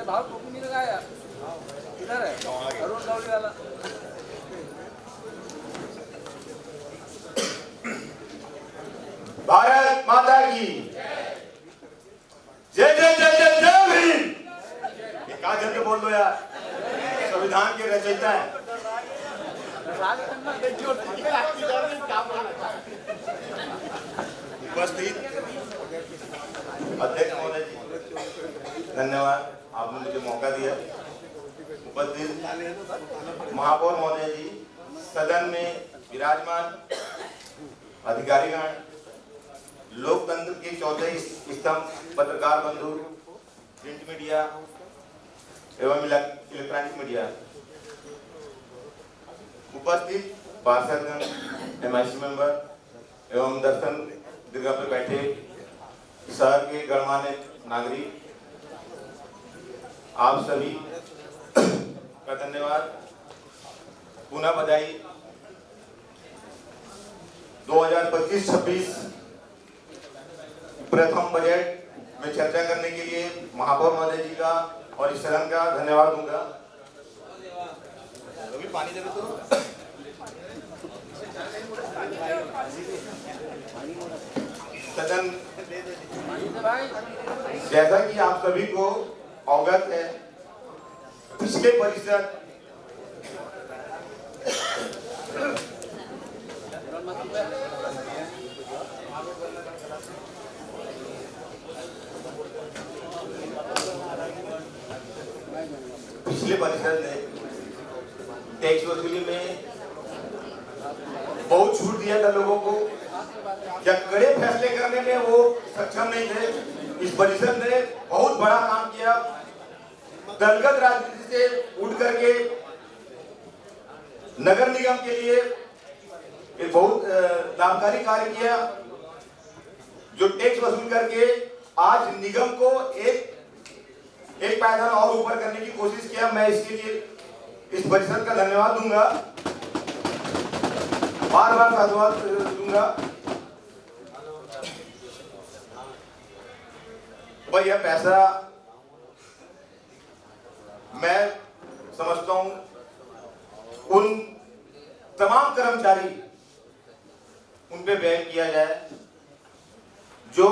भाव टोपी नहीं लगाया इधर है अरुण गौरी वाला। भारत माता की जय जय जय जय जय भीम। ये कहा जल्दी बोल दो यार, संविधान के रचयिता है। उपस्थित अध्यक्ष महोदय जी, धन्यवाद, आपने मुझे मौका दिया। उपस्थित महापौर महोदय जी, सदन में विराजमान अधिकारीगण, लोकतंत्र के चौथे स्तंभ पत्रकार बंधु, प्रिंट मीडिया एवं इलेक्ट्रॉनिक मीडिया, उपस्थित पार्षदगण, MIC मेंबर एवं दर्शन दीर्घा पर बैठे शहर के गणमान्य नागरिक, आप सभी का धन्यवाद। पुनः बधाई। 2025-26 प्रथम बजट में चर्चा करने के लिए महापौर महोदय जी का और इस सदन का धन्यवाद दूंगा। अभी पानी दे तो सदन, जैसा कि आप सभी को अवगत है, पिछले परिषद ने टैक्स वसूली में बहुत छूट दिया था लोगों को, या कड़े फैसले करने में वो सक्षम नहीं थे। इस परिषद ने बहुत बड़ा काम किया, दलगत राजनीति से उठ करके नगर निगम के लिए एक बहुत लाभकारी कार्य किया, जो टैक्स वसूल करके आज निगम को एक पायदान और ऊपर करने की कोशिश किया। मैं इसके लिए इस परिषद का धन्यवाद दूंगा, बार बार धन्यवाद दूंगा। पर यह पैसा मैं समझता हूं उन तमाम कर्मचारी उन पे व्यय किया जाए जो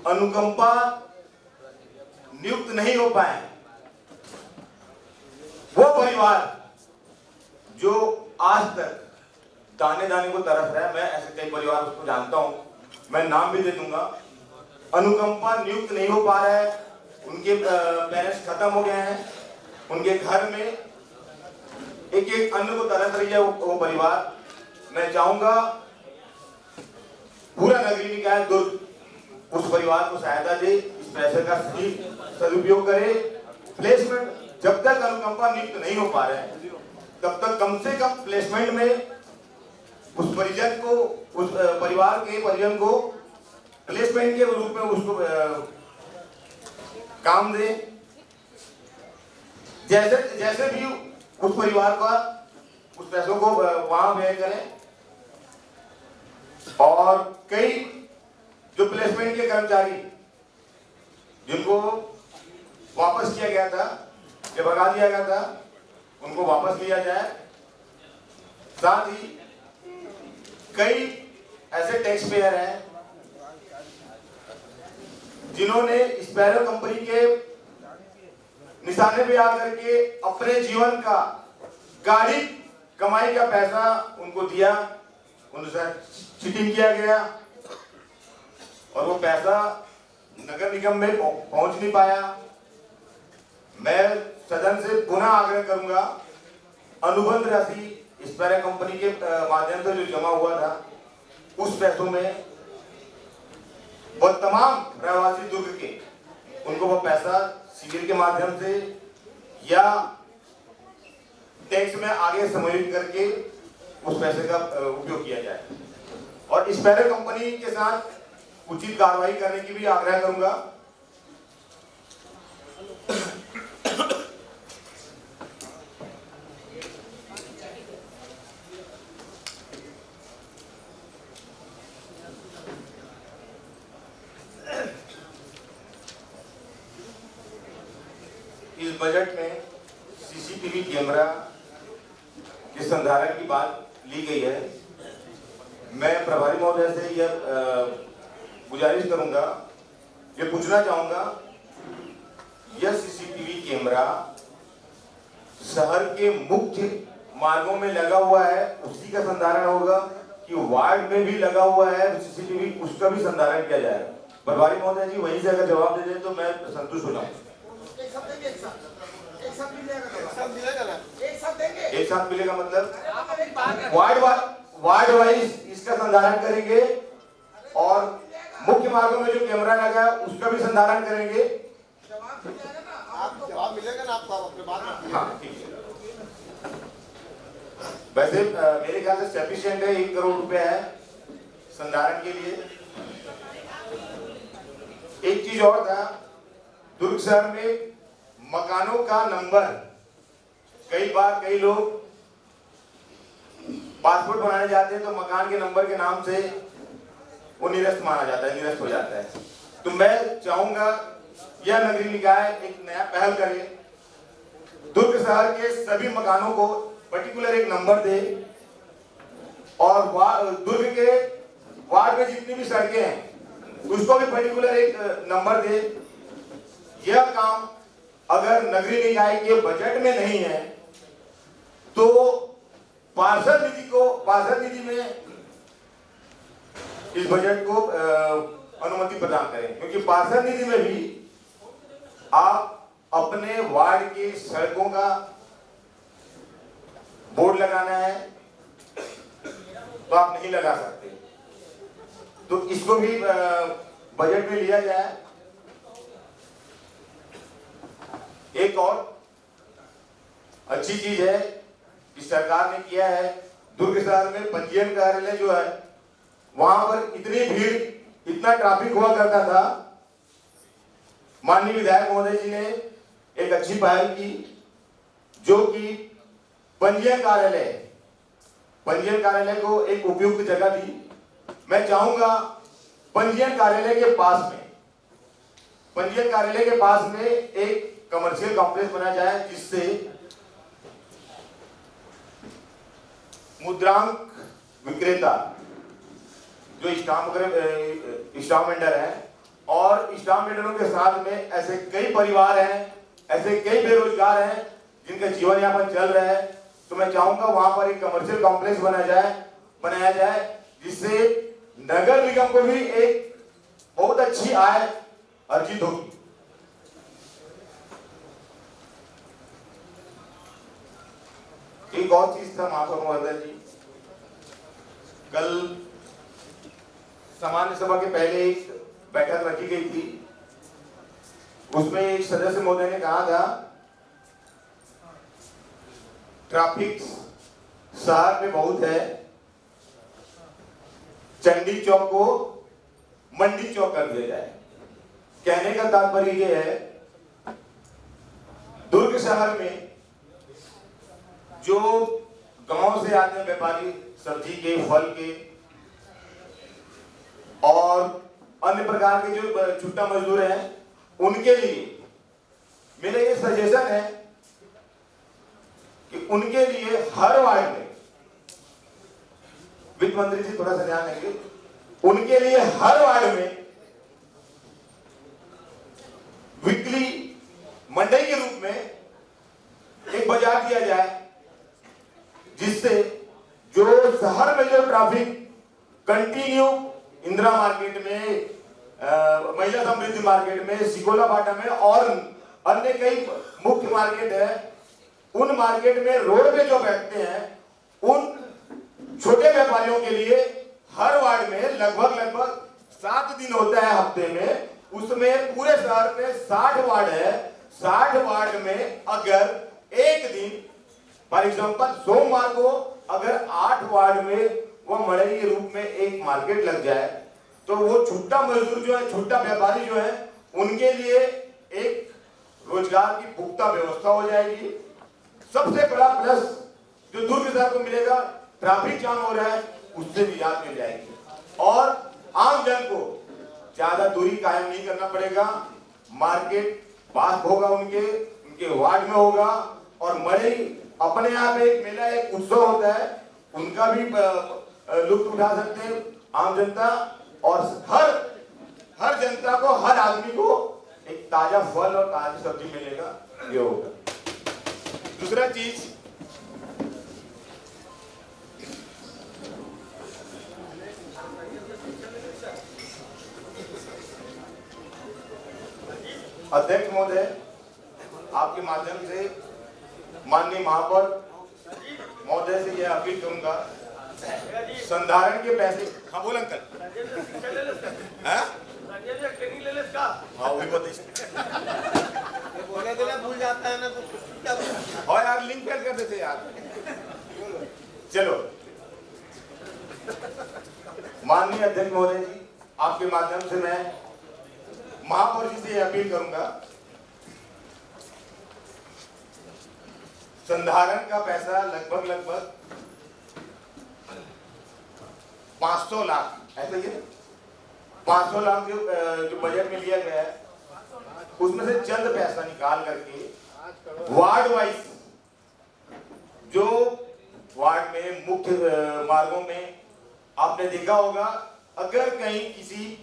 अनुकंपा नियुक्त नहीं हो पाए, वो परिवार जो आज तक दाने दाने को तरस रहा है। मैं ऐसे कई परिवार को जानता हूं, मैं नाम भी दे दूंगा। अनुकंपा नियुक्त नहीं हो पा रहा है, उनके पेरेंट्स खत्म हो गए हैं, उनके घर में एक एक अन्न को तरस रही है वो परिवार। मैं चाहूंगा पूरा नगरीय निकाय दुर्ग उस परिवार को सहायता दे, इस पैसे का सही सदुपयोग करे। प्लेसमेंट जब तक अनुकंपा नियुक्त नहीं हो पा रहे हैं, तब तक कम से कम प्लेसमेंट में उस परिजन को, उस परिवार के परिजन को प्लेसमेंट के रूप में उसको काम दे। जैसे भी उस परिवार का उस पैसों को वहां व्यय करें। और कई जो प्लेसमेंट के कर्मचारी जिनको वापस किया गया था या भगा दिया गया था, उनको वापस लिया जाए। साथ ही कई ऐसे टैक्स पेयर हैं जिन्होंने स्पैरो कंपनी के निशाने पे आकर के अपने जीवन का गाड़ी कमाई का पैसा उनको दिया, उनसे चीटिंग किया गया और वो पैसा नगर निगम में पहुंच नहीं पाया। मैं सदन से पुनः आग्रह करूंगा, अनुबंध राशि स्पैरो कंपनी के माध्यम से जो जमा हुआ था, उस पैसों में वो तमाम रहवासी दुर्ग के उनको वो पैसा सीरियल के माध्यम से या टैक्स में आगे समायोजित करके उस पैसे का उपयोग किया जाए। और स्पैरो कंपनी के साथ उचित कार्रवाई करने की भी आग्रह करूंगा। इस बजट में सीसीटीवी कैमरा के संधारण की बात ली गई है। मैं प्रभारी महोदय से यह गुजारिश करूंगा, ये पूछना चाहूंगा, यह सीसीटीवी कैमरा शहर के मुख्य मार्गों में लगा हुआ है, उसी का संधारण होगा कि वार्ड में भी लगा हुआ है सीसीटीवी, उसका भी संधारण किया जाएगा? प्रभारी महोदय जी वहीं से अगर जवाब दे दें तो मैं संतुष्ट हो जाऊंगा। एक साथ मिलेगा मतलब वार्ड वाइज इसका संधारण करेंगे और मुख्य मार्गों में जो कैमरा लगा है उसका भी संधारण करेंगे। जवाब मिलेगा ना आपको अपने बात में। हाँ ठीक है। वैसे मेरे ख्याल से सफिशिएंट है, 1 करोड़ रुपए है संधारण के लिए। एक चीज और था, दुर्ग शहर में मकानों का नंबर, कई बार कई लोग पासपोर्ट बनाने जाते हैं तो मकान के नंबर के नाम से वो निरस्त माना जाता है, निरस्त हो जाता है। तो मैं चाहूंगा यह नगरीय निकाय एक नया पहल करे, दुर्ग शहर के सभी मकानों को पर्टिकुलर एक नंबर दे और दुर्ग के वार्ड में जितनी भी सड़कें हैं उसको भी पर्टिकुलर एक नंबर दे। यह काम अगर नगरीय निकाय के बजट में नहीं है तो पार्षद निधि में इस बजट को अनुमति प्रदान करें, क्योंकि पार्षद निधि में भी आप अपने वार्ड की सड़कों का बोर्ड लगाना है तो आप नहीं लगा सकते, तो इसको भी बजट में लिया जाए। एक और अच्छी चीज है कि सरकार ने किया है, दुर्ग शहर में पंजीयन कार्यालय जो है वहां पर इतनी भीड़, इतना ट्रैफिक हुआ करता था, माननीय विधायक महोदय जी ने एक अच्छी पहल की जो कि पंजीयन कार्यालय को एक उपयुक्त जगह दी। मैं चाहूंगा पंजीयन कार्यालय के पास में एक कमर्शियल कॉम्प्लेक्स बनाया जाए जिससे मुद्रांक विक्रेता जो स्टाम्प वेंडर है और स्टाम्प वेंडरों के साथ में ऐसे कई परिवार हैं, ऐसे कई बेरोजगार हैं जिनका जीवन यापन चल रहा है, तो मैं चाहूंगा वहां पर एक कमर्शियल कॉम्प्लेक्स बनाया जाए जिससे नगर निगम को भी एक बहुत अच्छी आय अर्जित होगी। एक और चीज था महापौर महोदय जी, कल सामान्य सभा के पहले एक बैठक रखी गई थी, उसमें एक सदस्य महोदय ने कहा था ट्रैफिक शहर में बहुत है, चंडी चौक को मंडी चौक कर दिया जाए। कहने का तात्पर्य यह है, दुर्ग शहर में जो गांव से आते हैं व्यापारी, सब्जी के, फल के और अन्य प्रकार के जो छुट्टा मजदूर हैं, उनके लिए मेरा ये सजेशन है कि उनके लिए हर वार्ड में, वित्त मंत्री जी थोड़ा सा ध्यान देंगे, उनके लिए हर वार्ड में वीकली मंडई के रूप में एक बाजार दिया जाए जिससे जो शहर में जो ट्रैफिक कंटिन्यू इंदिरा मार्केट में, महिला समृद्धि मार्केट में, सिकोला बाटा में और अन्य कई मुख्य मार्केट है, उन मार्केट में रोड पे जो बैठते हैं उन छोटे व्यापारियों के लिए हर वार्ड में लगभग 7 दिन होता है हफ्ते में, उसमें पूरे शहर में 60 वार्ड है, 60 वार्ड में अगर एक दिन फॉर एग्जाम्पल सोमवार को अगर 8 वार्ड में वो मड़ई के रूप में एक मार्केट लग जाए तो वो छुट्टा मजदूर जो है, छुट्टा व्यापारी जो है, उनके लिए एक रोजगार की पुख्ता व्यवस्था हो जाएगी। सबसे बड़ा प्लस जो दुर्ग शहर को मिलेगा, ट्रैफिक जाम हो रहा है उससे निजात मिल जाएगी और आम जन को ज्यादा दूरी कायम नहीं करना पड़ेगा, मार्केट पास होगा उनके के वार्ड में होगा। और मड़ई अपने आप एक मेला, एक उत्सव होता है, उनका भी लुत्फ उठा सकते हैं आम जनता। और हर जनता को, हर आदमी को एक ताजा फल और ताजी सब्जी मिलेगा, ये होगा। दूसरा चीज, अध्यक्ष महोदय, आपके माध्यम से माननीय महापौर महोदय से यह अपील करूंगा, संधारण के पैसे। हाँ बोल अंकल। हाँ वही बोले तो भूल जाता है ना, तो क्या और यार लिंक फेल कर देते यार। चलो, माननीय अध्यक्ष महोदय जी, आपके माध्यम से मैं महापौर जी से अपील करूंगा, संधारण का पैसा लगभग 500 लाख, ऐसा ही है, 500 लाख जो बजट में लिया गया है, उसमें से चंद पैसा निकाल करके वार्ड वाइज, जो वार्ड में मुख्य मार्गों में आपने देखा होगा, अगर कहीं किसी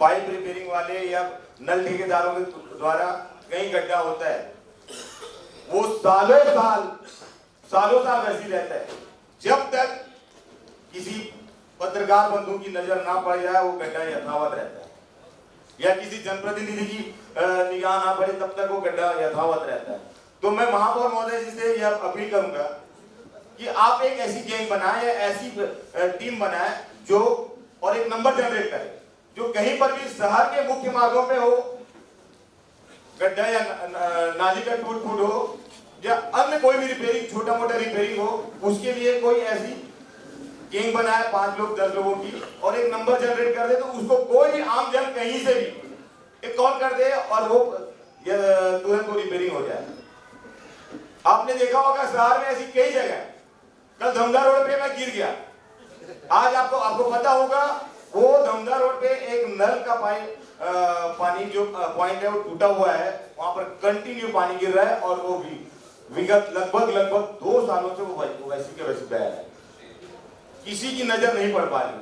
पाइप रिपेयरिंग वाले या नल ठेकेदारों के द्वारा कहीं गड्ढा होता है, वो सालों साल वैसी रहता है, जब तक किसी पत्रकार बंधु की नजर ना पड़ जाए वो गड्ढा यथावत रहता है, या किसी जनप्रतिनिधि की निगाह ना पड़े तब तक वो गड्ढा यथावत रहता है। तो मैं महापौर महोदय जी से यह अपील करूंगा कि आप एक ऐसी गैंग बनाए या ऐसी टीम बनाए जो, और एक नंबर जनरेट करे, जो कहीं पर भी शहर के मुख्य मार्गों पे हो गड्ढा या नाली का टूट फूट हो या अन्य कोई भी रिपेयरिंग, छोटा मोटा रिपेयरिंग हो, उसके लिए कोई ऐसी गैंग बनाए 5 लोग 10 लोगों की, और एक नंबर जनरेट कर दे, तो उसको कोई भी आम जन कहीं से भी एक कॉल कर दे और वो तुरंत वो रिपेयरिंग हो जाए। आपने देखा होगा शहर में ऐसी कई जगह, कल धमदा रोड पे मैं गिर गया, आज आपको पता होगा वो धमदा रोड पे एक नल का पानी जो पॉइंट है वो टूटा हुआ है, वहां पर कंटिन्यू पानी गिर रहा है, और वो भी विगत लगभग 2 सालों से वो वैसी के वैसी बह रहा है, किसी की नजर नहीं पड़ पा रही।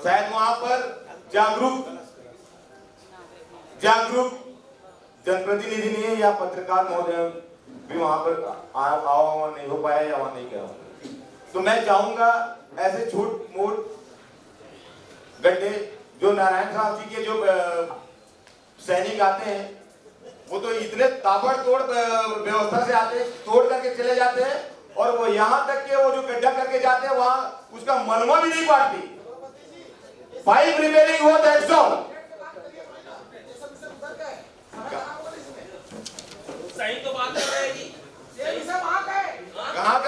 शायद वहां पर जागरूक जनप्रतिनिधि नहीं है, या पत्रकार महोदय भी वहां पर आओ नहीं हो पाया या वहां नहीं गया। तो मैं चाहूंगा ऐसे छोट मोट गड्ढे, जो नारायण साहब जी के जो सैनिक आते हैं, वो तो इतने ताबड़तोड़ व्यवस्था से आते हैं, तोड़ करके चले जाते हैं, और वो यहाँ तक के वो जो गड्ढा करके जाते हैं वहां उसका मलबा भी नहीं काटती। पाइप रिपेयरिंग हो दैट्स ऑल। सही तो बात कर रहे हैं जी। कहाँ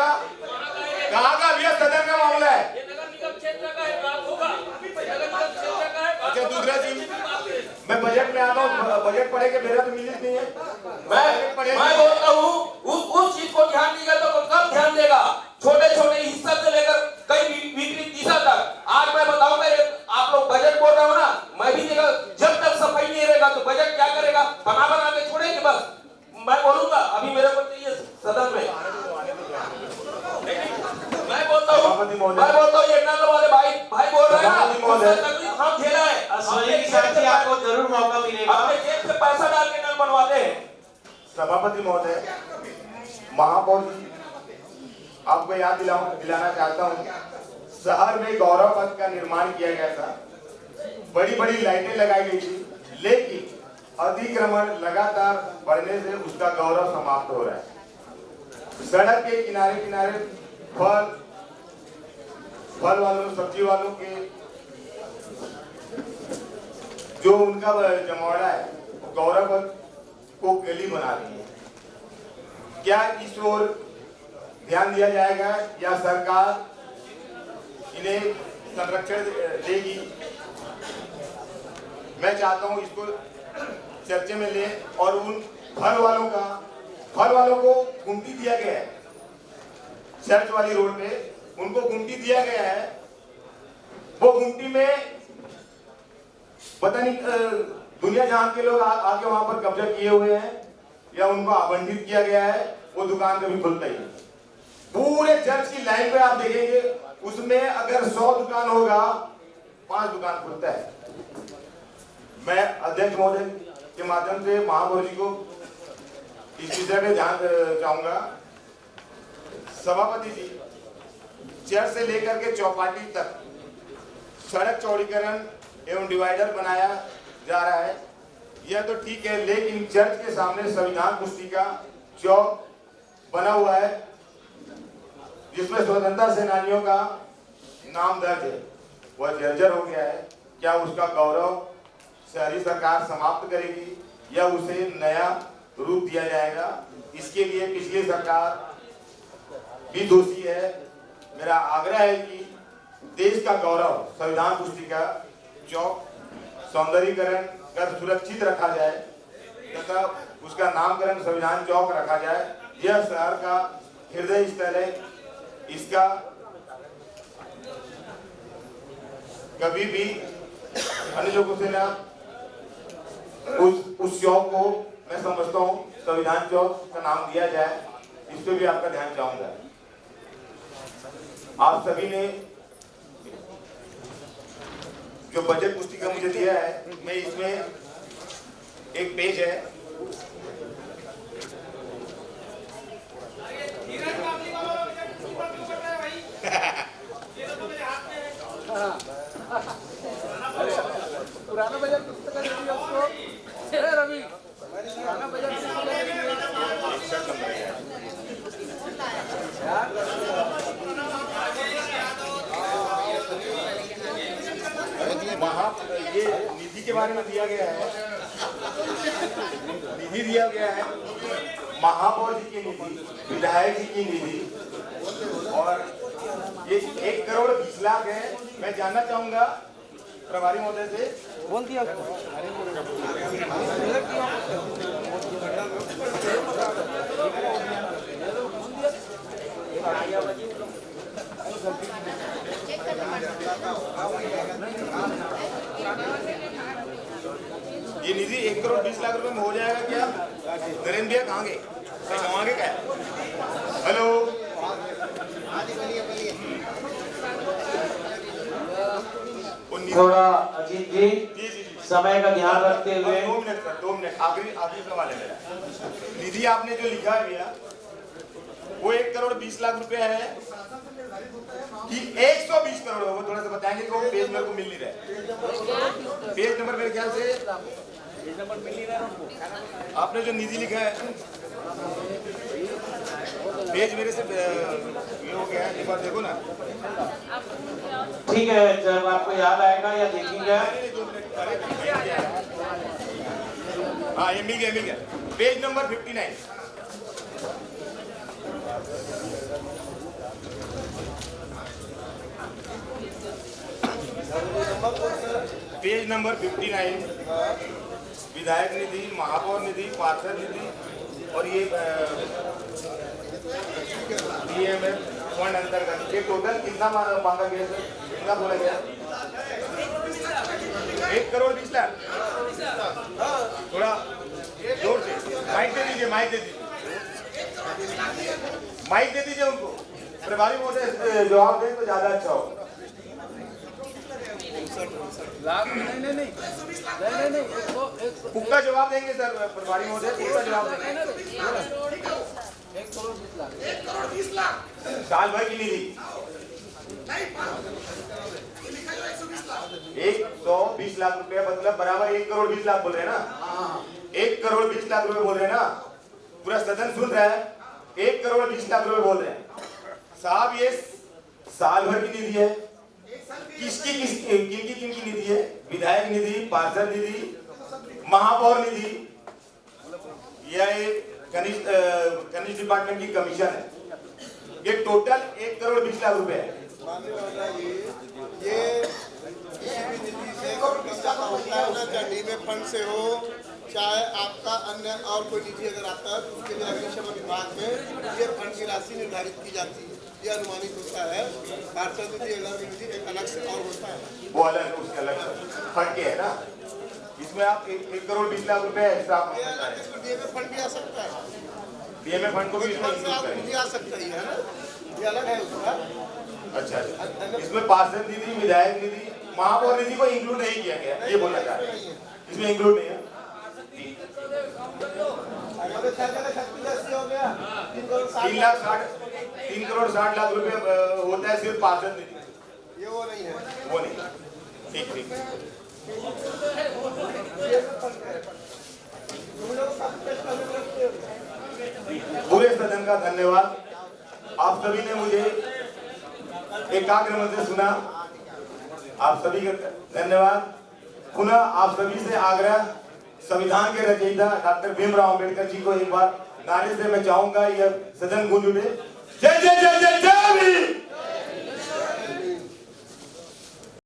का भैया, सदन का मामला है, ये नगर निगम क्षेत्र का है, बात होगा। नगर निगम क्षेत्र का है। अच्छा दूसरा चीज, मैं बजट में आता हूँ, बजट पढ़े के मेरा तो मिलित नहीं है। मैं बोलता हूँ उस चीज को ध्यान देगा तो कब ध्यान देगा, छोटे छोटे हिस्सा से लेकर कई विपरीत दिशा तक। आज मैं बताऊंगा, आप लोग बजट बोल रहे हो ना, मैं भी देखा, जब तक सफाई नहीं रहेगा तो बजट क्या करेगा, बना के छोड़ेंगे बस। मैं बोलूंगा अभी मेरे को चाहिए सदन में, मैं बोलता हूँ ये नल वाले भाई बोल रहे हैं ना, हम झेला है, आपको जरूर मौका मिलेगा, अपने जेब से पैसा डाल के नल बनवाते हैं। सभापति महोदय, महापौर जी, आपको याद दिलाना चाहता हूँ, शहर में गौरव पथ का निर्माण किया गया था, बड़ी लाइटें लगाई गई थी, लेकिन अतिक्रमण लगातार बढ़ने से उसका गौरव समाप्त हो रहा है। सड़क के किनारे फल वालों, सब्जी वालों के जो उनका जमौड़ा है, गौरव पथ को गली बना रही है। क्या इस ओर ध्यान दिया जाएगा या सरकार इन्हें संरक्षण देगी? मैं चाहता हूं इसको चर्चे में ले, और उन फल वालों को गुमटी दिया गया है, चर्च वाली रोड पे उनको गुमटी दिया गया है। वो गुमटी में पता नहीं दुनिया जहां के लोग आके वहां पर कब्जा किए हुए हैं, या उनको आवंटित किया गया है वो दुकान कभी खुलता ही नहीं। पूरे चर्च की लाइन पे आप देखेंगे उसमें अगर 100 दुकान होगा 5 दुकान खुलता है। मैं अध्यक्ष महोदय के माध्यम से महापौर जी को इस विषय में ध्यान चाहूंगा। सभापति जी, चर्च से लेकर के चौपाटी तक सड़क चौड़ीकरण एवं डिवाइडर बनाया जा रहा है, यह तो ठीक है, लेकिन चर्च के सामने संविधान पुस्तिका चौक बना हुआ है जिसमें स्वतंत्रता सेनानियों का नाम दर्ज है, वह जर्जर हो गया है। क्या उसका गौरव शहरी सरकार समाप्त करेगी या उसे नया रूप दिया जाएगा? इसके लिए पिछली सरकार भी दोषी है। मेरा आग्रह है कि देश का गौरव संविधान पुस्तिका चौक सौंदर्यीकरण कर सुरक्षित रखा जाए तथा उसका नामकरण संविधान चौक रखा जाए। यह शहर का हृदय स्थल है, इसका कभी भी अन्य लोगों से ना उस चौक को मैं समझता हूँ संविधान चौक का नाम दिया जाए। इस पे भी आपका ध्यान चाहूंगा। आप सभी ने जो बजट पुस्तिका मुझे दिया है, मैं इसमें एक पेज है पुराना बजट पुस्तक दीजिए उसको। रवि, पुराना बजट ये निधि के बारे में दिया गया है। निधि दिया गया है महापौर जी की निधि, विधायक जी की निधि, और ये 1 करोड़ 20 लाख है। मैं जानना चाहूंगा प्रभारी महोदय से। बोल दिया ये निधि 1 करोड़ 20 लाख रुपए में हो जाएगा क्या? नरेंद्र भैया कहाँ गए? कहाँ गए क्या? हेलो, थोड़ा अजीत जी समय का ध्यान रखते हुए 2 मिनट सर, 2 मिनट। आखिरी सवाल है मेरा। निधि आपने जो लिखा है भैया वो 1 करोड़ 20 लाख रुपए है कि 120 करोड़? वो थोड़ा सा बताएंगे तो पेज मेरे को मिल नहीं रहा है। पेज नंबर मेरे ख्याल से आपने जो निधि लिखा है पेज मेरे से ये हो गया है, एक बार देखो ना। ठीक है, जब आपको याद आएगा या देखेंगे। हाँ, ये मिल गया पेज नंबर 59। पेज नंबर 59, विधायक निधि, महापौर निधि, पार्षद निधि और ये DMF फंड अंतर्गत ये टोटल कितना मांगा गया सर? कितना बोला गया? 1 करोड़ 20 लाख। थोड़ा जोर से माइक दे दीजिए, माइक दे दीजिए उनको। प्रभारी महोदय जवाब दें तो ज्यादा अच्छा हो। लाख नहीं, पुख्ता जवाब देंगे सर प्रभारी महोदय, पुख्ता जवाब देंगे। 1 करोड़ 20 लाख साल भर की निधि 120 लाख रुपए, मतलब बराबर 1 करोड़ 20 लाख बोल रहे हैं ना? 1 करोड़ 20 लाख रुपए बोल रहे हैं ना? पूरा सदन सुन रहा है। 1 करोड़ 20 लाख रुपए बोल रहे हैं साहब। ये साल भर की निधि है। किनकी निधि है? विधायक निधि, पार्षद निधि, महापौर निधि, यह एक खनिज डिपार्टमेंट की कमीशन है। ये टोटल 1 करोड़ 20 लाख रुपए है। ये किसी भी निधि से होता है ना, चाहे डीमे फंड से हो, चाहे आपका अन्य और कोई निधि अगर आता है तो उसके लिए अग्निशमन विभाग में ये फंड की राशि निर्धारित की जाती है, ये अनुमानित होता है। पार्षद निधि एक अलग से और होता है, वो अलग, उसके अलग फंड के है ना। इसमें आप 1 करोड़ 20 लाख रुपए एक्स्ट्रा डीमे फंड भी आ सकता है। बीएमए फंड को भी इसमें फंड से इंक्लूड आप करेंगे। निधि आ सकता ही है ना, ये अलग है उसका। अच्छा अच्छा, इसमें पार्षद निधि, विधायक निधि, महापौर निधि को इंक्लूड नहीं किया गया, ये बोलना चाह रहे हैं, इसमें इंक्लूड नहीं है। अगर 36 हो गया 3 करोड़ 60 लाख रुपए होता है सिर्फ पार्षद निधि, ये वो नहीं है। वो नहीं। ठीक ठीक। पूरे सदन का धन्यवाद, आप सभी ने मुझे एकाग्र मन से सुना, आप सभी का धन्यवाद। पुनः आप सभी से आग्रह, संविधान के रचयिता डॉक्टर भीमराव अंबेडकर जी को एक बार नारे से मैं चाहूंगा यह सदन गूंज उठे। जय जय जय जय जय भीम।